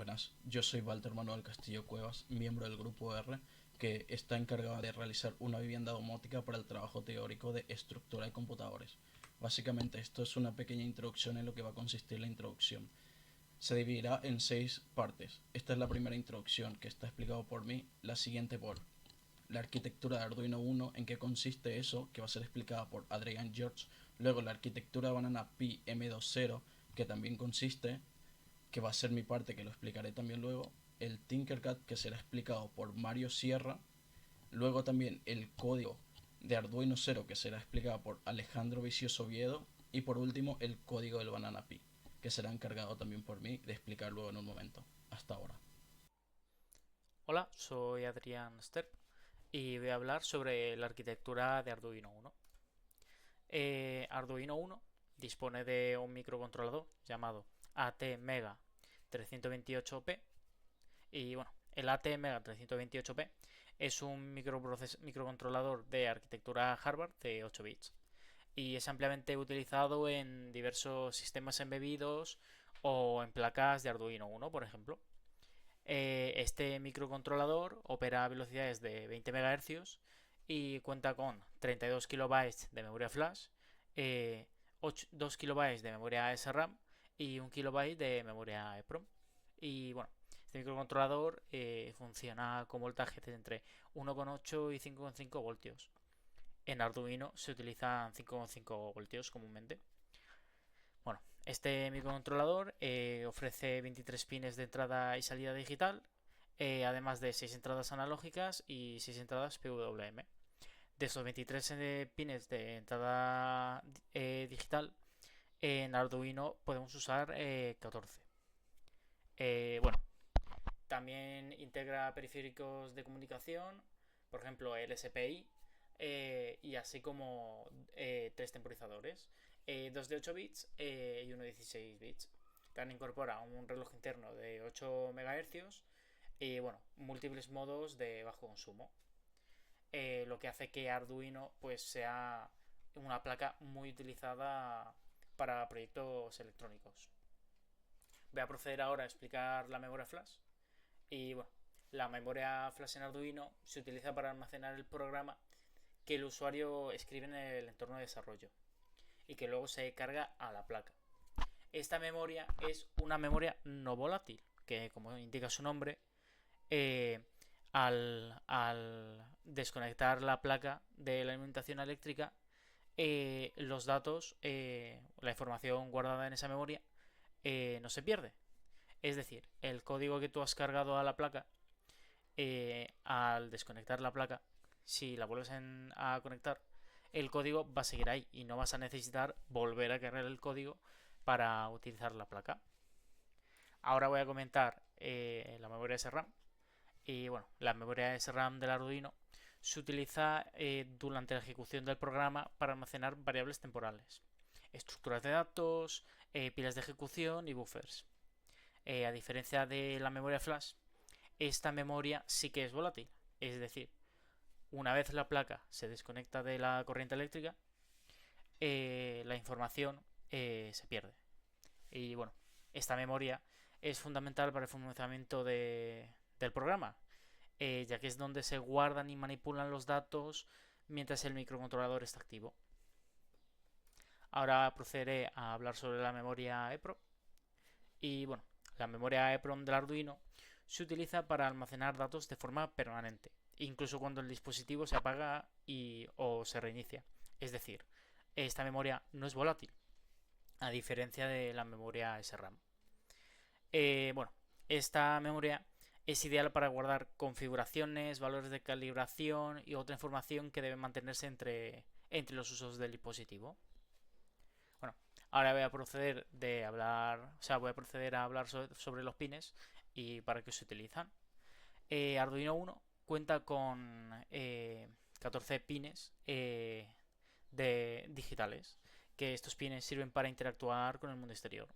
Buenas, yo soy Walter Manuel Castillo Cuevas, miembro del Grupo R, que está encargado de realizar una vivienda domótica para el trabajo teórico de estructura de computadores. Básicamente esto es una pequeña introducción en lo que va a consistir la introducción. Se dividirá en 6 partes. Esta es la primera introducción que está explicado por mí, la siguiente por la arquitectura de Arduino Uno, en qué consiste eso, que va a ser explicada por Adrian George. Luego la arquitectura de Banana Pi M20, que también consiste, que va a ser mi parte, que lo explicaré también luego. El Tinkercad, que será explicado por Mario Sierra. Luego también el código de Arduino 0, que será explicado por Alejandro Vicioso Oviedo. Y por último el código del Banana Pi, que será encargado también por mí de explicar luego en un momento. Hasta ahora. Hola, soy Adrián Sterp y voy a hablar sobre la arquitectura de Arduino Uno. Arduino Uno dispone de un microcontrolador llamado ATmega 328P y bueno, el ATmega 328P es un microcontrolador de arquitectura Harvard de 8 bits y es ampliamente utilizado en diversos sistemas embebidos o en placas de Arduino Uno, por ejemplo. Este microcontrolador opera a velocidades de 20 MHz y cuenta con 32 kilobytes de memoria flash, 2 kilobytes de memoria SRAM y 1 kilobyte de memoria EEPROM. Y bueno, este microcontrolador funciona con voltajes de entre 1,8 y 5,5 voltios. En Arduino se utilizan 5,5 voltios comúnmente. Bueno, este microcontrolador ofrece 23 pines de entrada y salida digital, además de 6 entradas analógicas y 6 entradas PWM. De esos 23 pines de entrada digital, en Arduino podemos usar 14. Bueno, también integra periféricos de comunicación, por ejemplo el SPI, y así como 3 temporizadores, 2 de 8 bits y uno de 16 bits. También incorpora un reloj interno de 8 MHz y bueno, múltiples modos de bajo consumo, lo que hace que Arduino pues sea una placa muy utilizada para proyectos electrónicos. Voy a proceder ahora a explicar la memoria flash. Y bueno, la memoria flash en Arduino se utiliza para almacenar el programa que el usuario escribe en el entorno de desarrollo y que luego se carga a la placa. Esta memoria es una memoria no volátil, que como indica su nombre, al desconectar la placa de la alimentación eléctrica, los datos, la información guardada en esa memoria, no se pierde. Es decir, el código que tú has cargado a la placa, al desconectar la placa, si la vuelves a conectar, el código va a seguir ahí y no vas a necesitar volver a cargar el código para utilizar la placa. Ahora voy a comentar la memoria SRAM. Y bueno, la memoria SRAM del Arduino se utiliza durante la ejecución del programa para almacenar variables temporales, estructuras de datos, pilas de ejecución y buffers. A diferencia de la memoria flash, esta memoria sí que es volátil. Es decir, una vez la placa se desconecta de la corriente eléctrica, la información se pierde. Y bueno, esta memoria es fundamental para el funcionamiento del programa, ya que es donde se guardan y manipulan los datos mientras el microcontrolador está activo. Ahora procederé a hablar sobre la memoria EEPROM. Y bueno, la memoria EEPROM del Arduino se utiliza para almacenar datos de forma permanente, incluso cuando el dispositivo se apaga o se reinicia. Es decir, esta memoria no es volátil, a diferencia de la memoria SRAM. Bueno, esta memoria es ideal para guardar configuraciones, valores de calibración y otra información que debe mantenerse entre los usos del dispositivo. Bueno, ahora voy a proceder a hablar sobre los pines y para qué se utilizan. Arduino Uno cuenta con 14 pines digitales, que estos pines sirven para interactuar con el mundo exterior.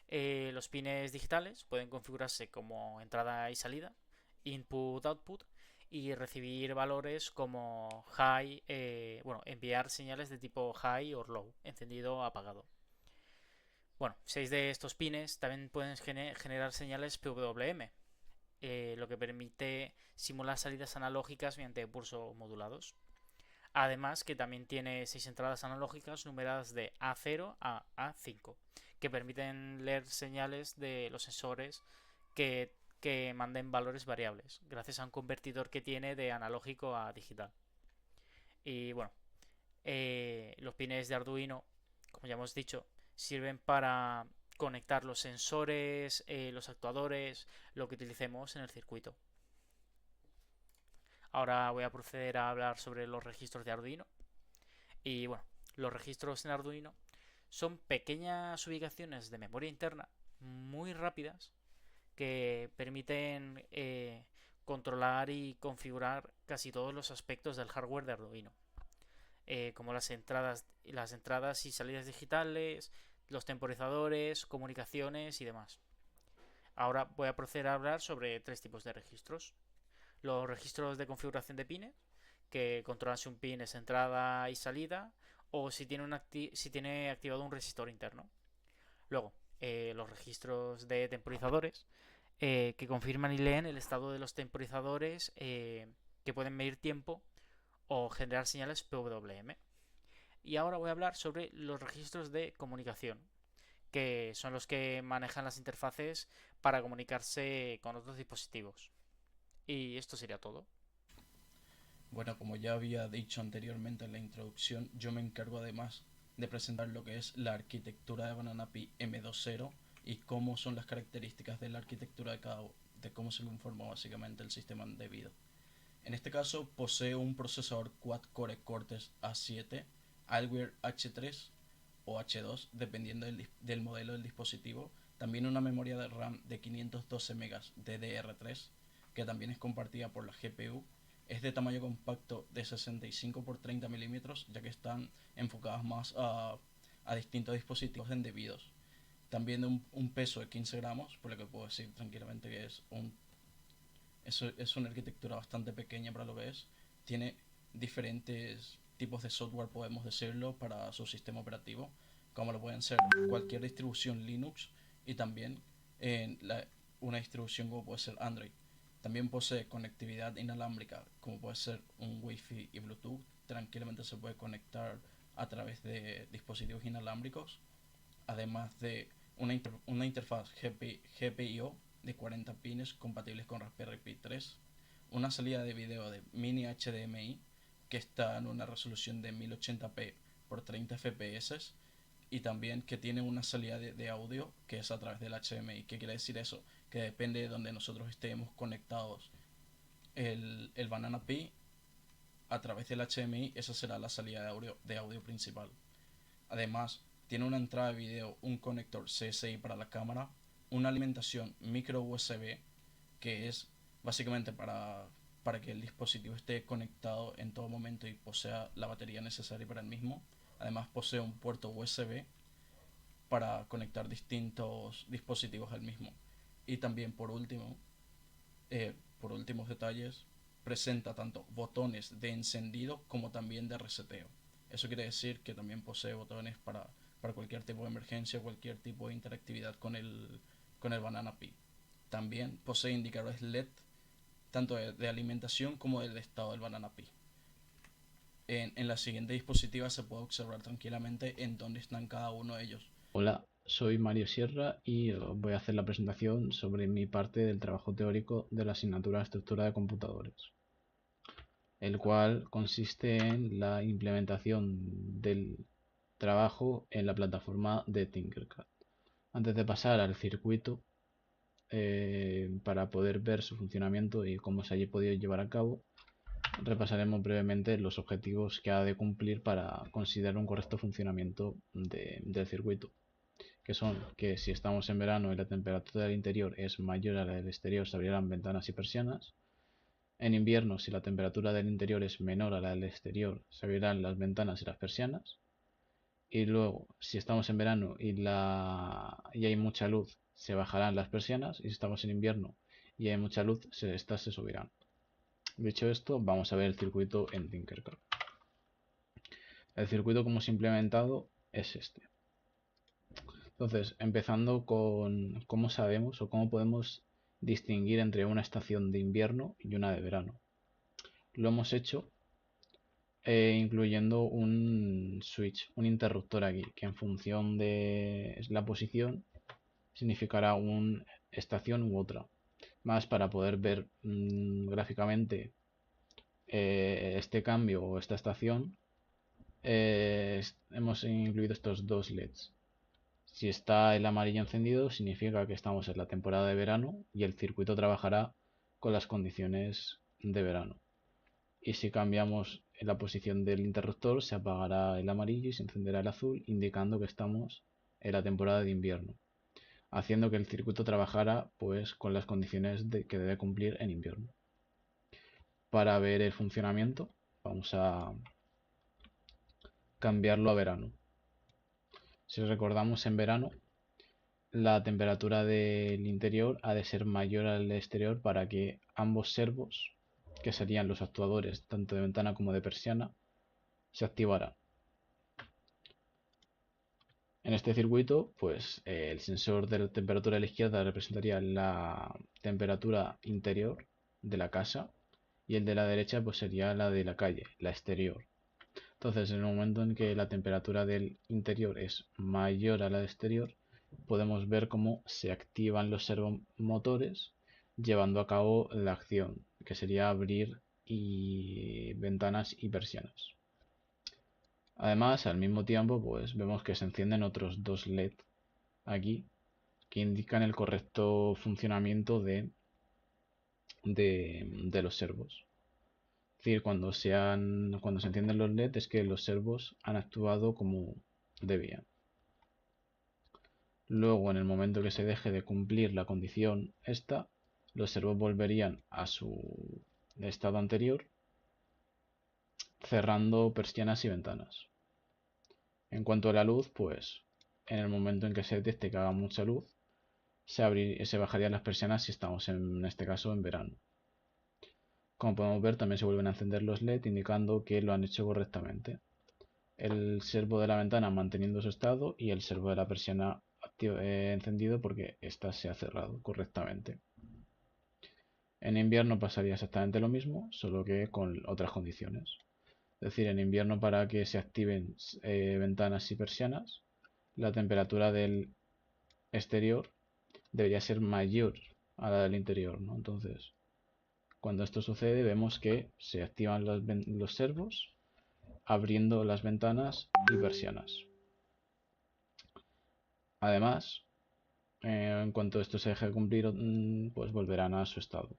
Los pines digitales pueden configurarse como entrada y salida, input-output, y recibir valores como high, enviar señales de tipo high o low, encendido o apagado. Bueno, 6 de estos pines también pueden generar señales PWM, lo que permite simular salidas analógicas mediante pulsos modulados. Además que también tiene 6 entradas analógicas numeradas de A0 a A5, que permiten leer señales de los sensores que manden valores variables, gracias a un convertidor que tiene de analógico a digital. Y bueno, los pines de Arduino, como ya hemos dicho, sirven para conectar los sensores, los actuadores, lo que utilicemos en el circuito. Ahora voy a proceder a hablar sobre los registros de Arduino. Y bueno, los registros en Arduino son pequeñas ubicaciones de memoria interna muy rápidas que permiten controlar y configurar casi todos los aspectos del hardware de Arduino, como las entradas y salidas digitales, los temporizadores, comunicaciones y demás. Ahora voy a proceder a hablar sobre 3 tipos de registros. Los registros de configuración de pines, que controlan si un pin es entrada y salida, o si tiene activado un resistor interno. Luego, los registros de temporizadores, que confirman y leen el estado de los temporizadores, que pueden medir tiempo o generar señales PWM. Y ahora voy a hablar sobre los registros de comunicación, que son los que manejan las interfaces para comunicarse con otros dispositivos. Y esto sería todo. Bueno, como ya había dicho anteriormente en la introducción, yo me encargo además de presentar lo que es la arquitectura de Banana Pi M2.0 y cómo son las características de la arquitectura de cómo se conforma básicamente el sistema debido. En este caso posee un procesador quad-core Cortex A7, Alware H3 o H2, dependiendo del modelo del dispositivo. También una memoria de RAM de 512 MB DDR3, que también es compartida por la GPU. Es de tamaño compacto de 65 por 30 milímetros, ya que están enfocadas más a distintos dispositivos indebidos. También de un peso de 15 gramos, por lo que puedo decir tranquilamente que es una arquitectura bastante pequeña para lo que es. Tiene diferentes tipos de software, podemos decirlo, para su sistema operativo, como lo pueden ser cualquier distribución Linux y también una distribución como puede ser Android. También posee conectividad inalámbrica, como puede ser un Wi-Fi y Bluetooth. Tranquilamente se puede conectar a través de dispositivos inalámbricos, además de una interfaz GPIO de 40 pines compatibles con Raspberry Pi 3, una salida de video de mini HDMI que está en una resolución de 1080p por 30 fps y también que tiene una salida de audio que es a través del HDMI. ¿Qué quiere decir eso? Que depende de donde nosotros estemos conectados el Banana Pi a través del HDMI, esa será la salida de audio principal. Además, tiene una entrada de video, un conector CSI para la cámara, una alimentación micro USB que es básicamente para que el dispositivo esté conectado en todo momento y posea la batería necesaria para el mismo. Además posee un puerto USB para conectar distintos dispositivos al mismo. Y también por últimos detalles, presenta tanto botones de encendido como también de reseteo. Eso quiere decir que también posee botones para cualquier tipo de emergencia, cualquier tipo de interactividad con el Banana Pi. También posee indicadores LED, tanto de alimentación como del estado del Banana Pi. En la siguiente diapositiva se puede observar tranquilamente en dónde están cada uno de ellos. Hola, soy Mario Sierra y voy a hacer la presentación sobre mi parte del trabajo teórico de la asignatura Estructura de Computadores, el cual consiste en la implementación del trabajo en la plataforma de Tinkercad. Antes de pasar al circuito, para poder ver su funcionamiento y cómo se haya podido llevar a cabo, repasaremos brevemente los objetivos que ha de cumplir para considerar un correcto funcionamiento del circuito, que son que si estamos en verano y la temperatura del interior es mayor a la del exterior, se abrirán ventanas y persianas. En invierno, si la temperatura del interior es menor a la del exterior, se abrirán las ventanas y las persianas. Y luego, si estamos en verano y hay mucha luz, se bajarán las persianas. Y si estamos en invierno y hay mucha luz, estas se subirán. Dicho esto, vamos a ver el circuito en Tinkercad. El circuito como se ha implementado es este. Entonces, empezando con cómo sabemos o cómo podemos distinguir entre una estación de invierno y una de verano. Lo hemos hecho incluyendo un switch, un interruptor aquí, que en función de la posición significará una estación u otra. Más para poder ver gráficamente este cambio o esta estación, hemos incluido estos dos LEDs. Si está el amarillo encendido, significa que estamos en la temporada de verano y el circuito trabajará con las condiciones de verano. Y si cambiamos la posición del interruptor, se apagará el amarillo y se encenderá el azul, indicando que estamos en la temporada de invierno, haciendo que el circuito trabajara pues con las condiciones que debe cumplir en invierno. Para ver el funcionamiento, vamos a cambiarlo a verano. Si recordamos, en verano la temperatura del interior ha de ser mayor al exterior para que ambos servos, que serían los actuadores tanto de ventana como de persiana, se activaran. En este circuito, pues el sensor de la temperatura de la izquierda representaría la temperatura interior de la casa y el de la derecha pues sería la de la calle, la exterior. Entonces, en el momento en que la temperatura del interior es mayor a la del exterior, podemos ver cómo se activan los servomotores llevando a cabo la acción, que sería abrir ventanas y persianas. Además, al mismo tiempo, pues vemos que se encienden otros dos LED aquí que indican el correcto funcionamiento de los servos. Es decir, cuando se encienden los LED es que los servos han actuado como debían. Luego, en el momento que se deje de cumplir la condición esta, los servos volverían a su estado anterior, cerrando persianas y ventanas. En cuanto a la luz, pues en el momento en que se detecte que haga mucha luz, se bajarían las persianas si estamos en este caso en verano. Como podemos ver, también se vuelven a encender los LED indicando que lo han hecho correctamente. El servo de la ventana manteniendo su estado y el servo de la persiana encendido porque ésta se ha cerrado correctamente. En invierno pasaría exactamente lo mismo, solo que con otras condiciones. Es decir, en invierno, para que se activen ventanas y persianas, la temperatura del exterior debería ser mayor a la del interior, ¿no? Entonces, cuando esto sucede, vemos que se activan los servos abriendo las ventanas y persianas. Además, en cuanto esto se deje de cumplir, pues volverán a su estado.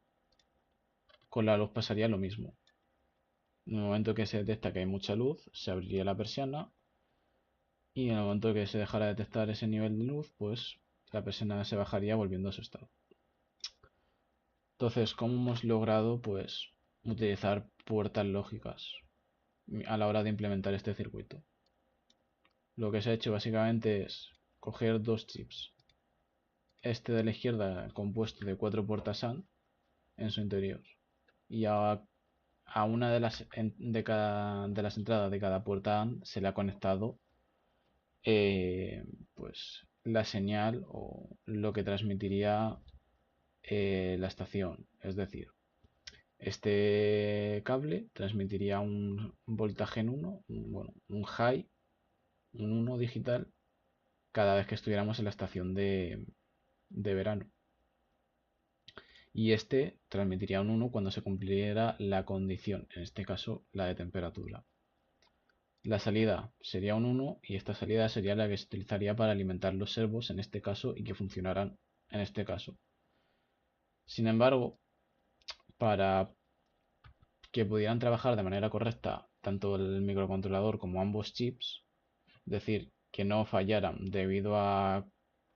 Con la luz pasaría lo mismo. En el momento que se detecta que hay mucha luz, se abriría la persiana y en el momento que se dejara de detectar ese nivel de luz, pues la persiana se bajaría volviendo a su estado. Entonces, ¿cómo hemos logrado pues utilizar puertas lógicas a la hora de implementar este circuito? Lo que se ha hecho básicamente es coger dos chips. Este de la izquierda compuesto de 4 puertas AND en su interior. Y a una de las entradas de cada puerta AND se le ha conectado pues la señal o lo que transmitiría la estación. Es decir, este cable transmitiría un voltaje en 1, un high, un 1 digital, cada vez que estuviéramos en la estación de verano. Y este transmitiría un 1 cuando se cumpliera la condición, en este caso la de temperatura. La salida sería un 1 y esta salida sería la que se utilizaría para alimentar los servos en este caso y que funcionaran en este caso. Sin embargo, para que pudieran trabajar de manera correcta tanto el microcontrolador como ambos chips, es decir, que no fallaran debido a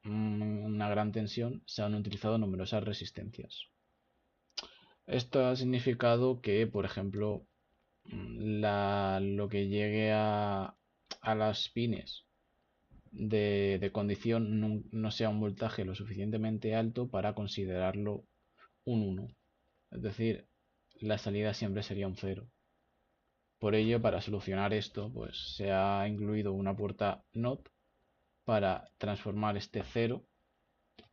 una gran tensión, se han utilizado numerosas resistencias. Esto ha significado que, por ejemplo, lo que llegue a las pines de condición no sea un voltaje lo suficientemente alto para considerarlo un 1. Es decir, la salida siempre sería un 0. Por ello, para solucionar esto, pues se ha incluido una puerta NOT para transformar este 0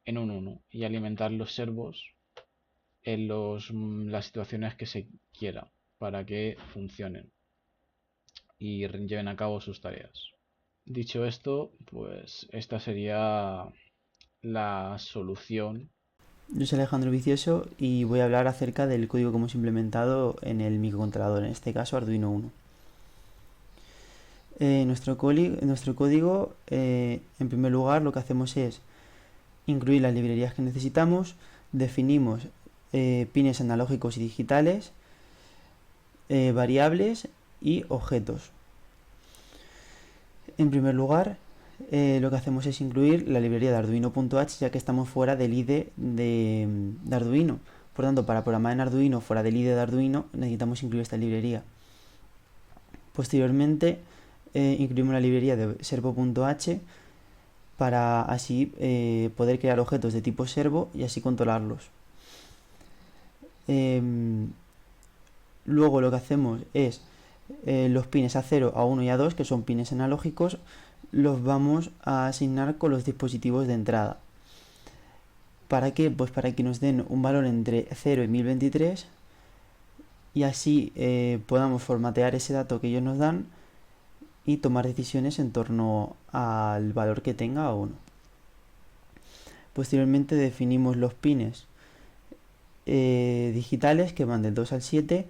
en un 1 y alimentar los servos en las situaciones que se quiera para que funcionen y lleven a cabo sus tareas. Dicho esto, pues esta sería la solución. Yo soy Alejandro Vicioso y voy a hablar acerca del código que hemos implementado en el microcontrolador, en este caso Arduino Uno. Nuestro código, en primer lugar, lo que hacemos es incluir las librerías que necesitamos, definimos pines analógicos y digitales, variables y objetos. En primer lugar, lo que hacemos es incluir la librería de Arduino.h, ya que estamos fuera del IDE de Arduino. Por tanto, para programar en Arduino fuera del IDE de Arduino necesitamos incluir esta librería. Posteriormente, incluimos la librería de servo.h para así poder crear objetos de tipo servo y así controlarlos. Luego lo que hacemos es los pines A0, A1 y A2, que son pines analógicos, los vamos a asignar con los dispositivos de entrada. ¿Para qué? Pues para que nos den un valor entre 0 y 1023 y así podamos formatear ese dato que ellos nos dan y tomar decisiones en torno al valor que tenga o no. Posteriormente definimos los pines digitales que van del 2 al 7,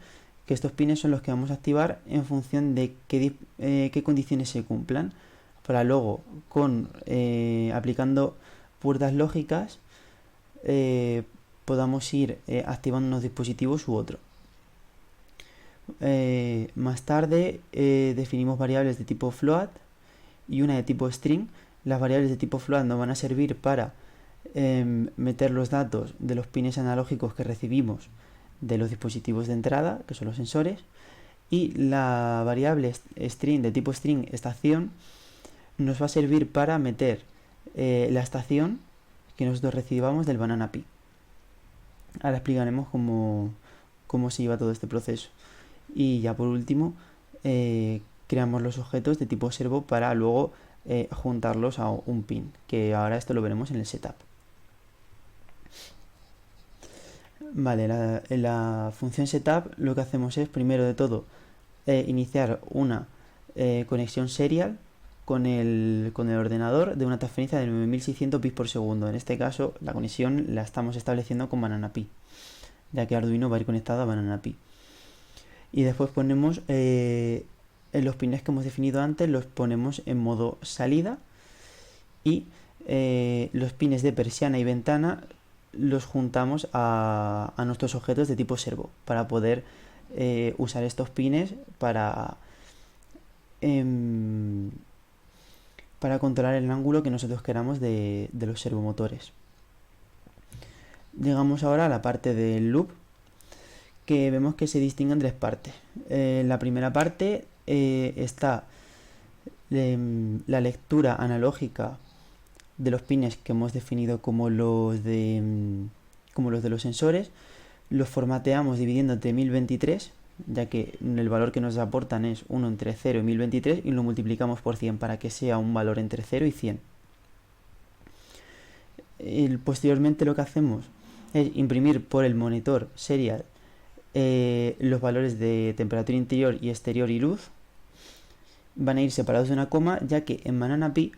que estos pines son los que vamos a activar en función de qué condiciones se cumplan, para luego aplicando puertas lógicas podamos ir activando unos dispositivos u otro. Más tarde definimos variables de tipo float y una de tipo string. Las variables de tipo float nos van a servir para meter los datos de los pines analógicos que recibimos de los dispositivos de entrada, que son los sensores, y la variable string de tipo string estación nos va a servir para meter la estación que nosotros recibamos del Banana Pi. Ahora explicaremos cómo se lleva todo este proceso. Y ya por último creamos los objetos de tipo servo para luego juntarlos a un pin, que ahora esto lo veremos en el setup. Vale, en la función setup lo que hacemos es, primero de todo, iniciar una conexión serial con el ordenador de una transferencia de 9600 bits por segundo. En este caso, la conexión la estamos estableciendo con Banana Pi, ya que Arduino va a ir conectado a Banana Pi. Y después ponemos en los pines que hemos definido antes, los ponemos en modo salida, y los pines de persiana y ventana los juntamos a nuestros objetos de tipo servo para poder usar estos pines para controlar el ángulo que nosotros queramos de los servomotores. Llegamos ahora a la parte del loop, que vemos que se distinguen tres partes. En la primera parte está la lectura analógica de los pines que hemos definido como los de los sensores. Los formateamos dividiendo entre 1023, ya que el valor que nos aportan es 1 entre 0 y 1023, y lo multiplicamos por 100 para que sea un valor entre 0 y 100. Posteriormente lo que hacemos es imprimir por el monitor serial los valores de temperatura interior y exterior y luz. Van a ir separados de una coma, ya que en Banana Pi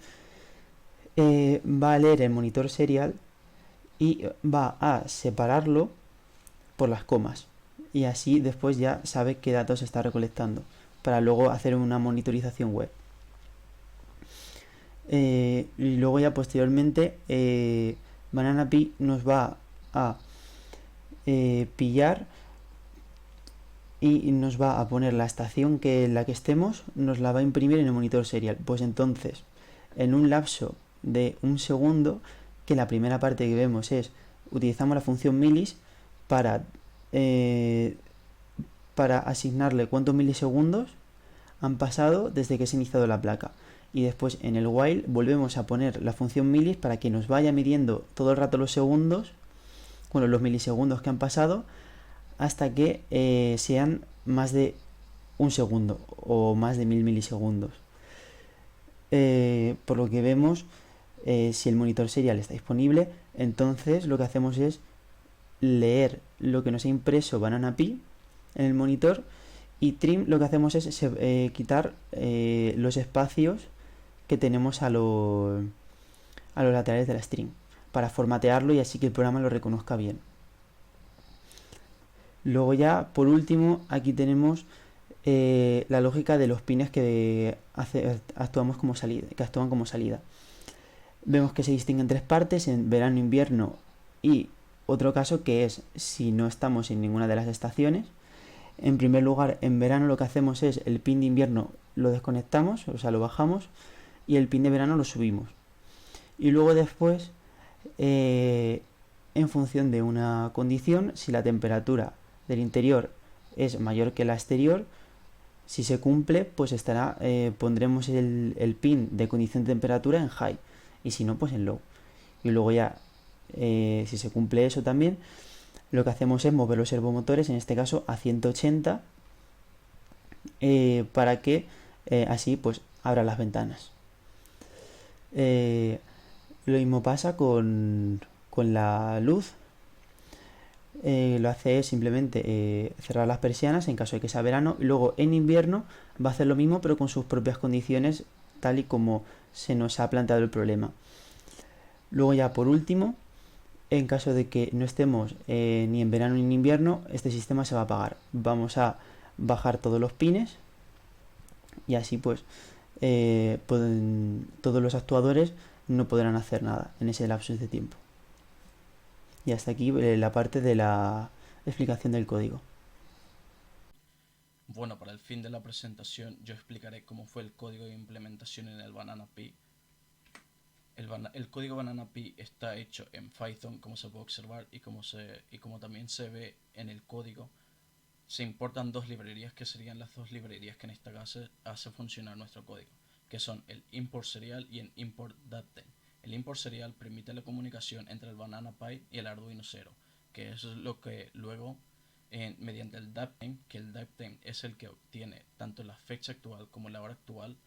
va a leer el monitor serial y va a separarlo por las comas, y así después ya sabe qué datos está recolectando para luego hacer una monitorización web. Y luego ya posteriormente Banana Pi nos va a pillar y nos va a poner la estación en la que estemos, nos la va a imprimir en el monitor serial. Pues entonces, en un lapso de un segundo, que la primera parte que vemos es, utilizamos la función milis para asignarle cuántos milisegundos han pasado desde que se ha iniciado la placa, y después en el while volvemos a poner la función milis para que nos vaya midiendo todo el rato los segundos, bueno, los milisegundos que han pasado, hasta que sean más de un segundo o más de 1000 milisegundos. por lo que vemos, si el monitor serial está disponible, entonces lo que hacemos es leer lo que nos ha impreso Banana Pi en el monitor, y trim lo que hacemos es quitar los espacios que tenemos a los laterales de la string para formatearlo y así que el programa lo reconozca bien. Luego ya, por último, aquí tenemos la lógica de los pines que actúan como salida. Vemos que se distinguen tres partes, en verano, invierno y otro caso que es si no estamos en ninguna de las estaciones. En primer lugar, en verano lo que hacemos es el pin de invierno lo desconectamos, o sea, lo bajamos, y el pin de verano lo subimos. Y luego después, en función de una condición, si la temperatura del interior es mayor que la exterior, si se cumple, pues pondremos el pin de condición de temperatura en high, y si no, pues en low. Y luego ya, si se cumple eso también, lo que hacemos es mover los servomotores, en este caso a 180, para que así pues abra las ventanas. Lo mismo pasa con la luz. Lo hace es simplemente cerrar las persianas en caso de que sea verano, y luego en invierno va a hacer lo mismo pero con sus propias condiciones, tal y como se nos ha planteado el problema. Luego ya por último, en caso de que no estemos ni en verano ni en invierno, este sistema se va a apagar. Vamos a bajar todos los pines y así pues todos los actuadores no podrán hacer nada en ese lapso de tiempo. Y hasta aquí la parte de la explicación del código. Bueno, para el fin de la presentación yo explicaré cómo fue el código de implementación en el Banana Pi. El código Banana Pi está hecho en Python, como se puede observar, y como también se ve en el código, se importan dos librerías que serían las dos librerías que en esta caso hace funcionar nuestro código, que son el import serial y el import datetime. El import serial permite la comunicación entre el Banana Pi y el Arduino 0, que eso es lo que luego, mediante el datetime, que el datetime es el que obtiene tanto la fecha actual como la hora actual,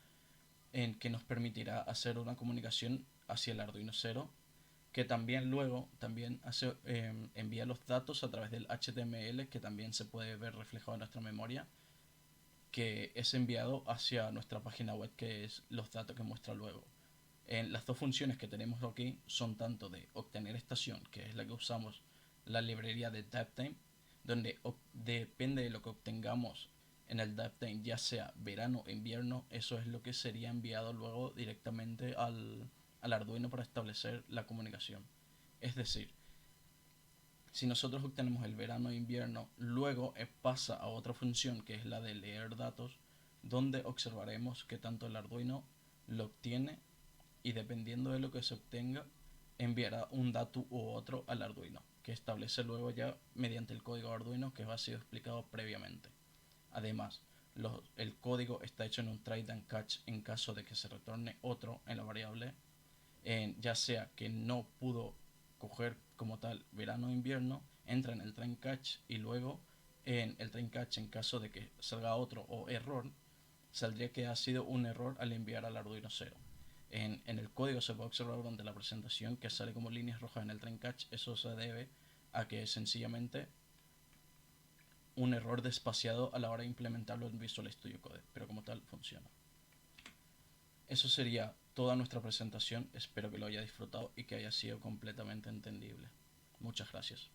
que nos permitirá hacer una comunicación hacia el Arduino 0, que también luego envía los datos a través del HTML, que también se puede ver reflejado en nuestra memoria, que es enviado hacia nuestra página web, que es los datos que muestra luego. Las dos funciones que tenemos aquí son tanto de obtener estación, que es la que usamos, la librería de datetime, donde depende de lo que obtengamos en el datetime, ya sea verano o invierno, eso es lo que sería enviado luego directamente al Arduino para establecer la comunicación. Es decir, si nosotros obtenemos el verano e invierno, luego pasa a otra función que es la de leer datos, donde observaremos que tanto el Arduino lo obtiene y dependiendo de lo que se obtenga, enviará un dato u otro al Arduino, que establece luego ya mediante el código Arduino que ha sido explicado previamente. Además, el código está hecho en un try and catch en caso de que se retorne otro en la variable, ya sea que no pudo coger como tal verano o invierno, entra en el try and catch y luego en el try and catch en caso de que salga otro o error, saldría que ha sido un error al enviar al Arduino 0. En el código se puede observar durante la presentación que sale como líneas rojas en el try and catch. Eso se debe a que sencillamente un error despaciado a la hora de implementarlo en Visual Studio Code, pero como tal funciona. Eso sería toda nuestra presentación, espero que lo haya disfrutado y que haya sido completamente entendible. Muchas gracias.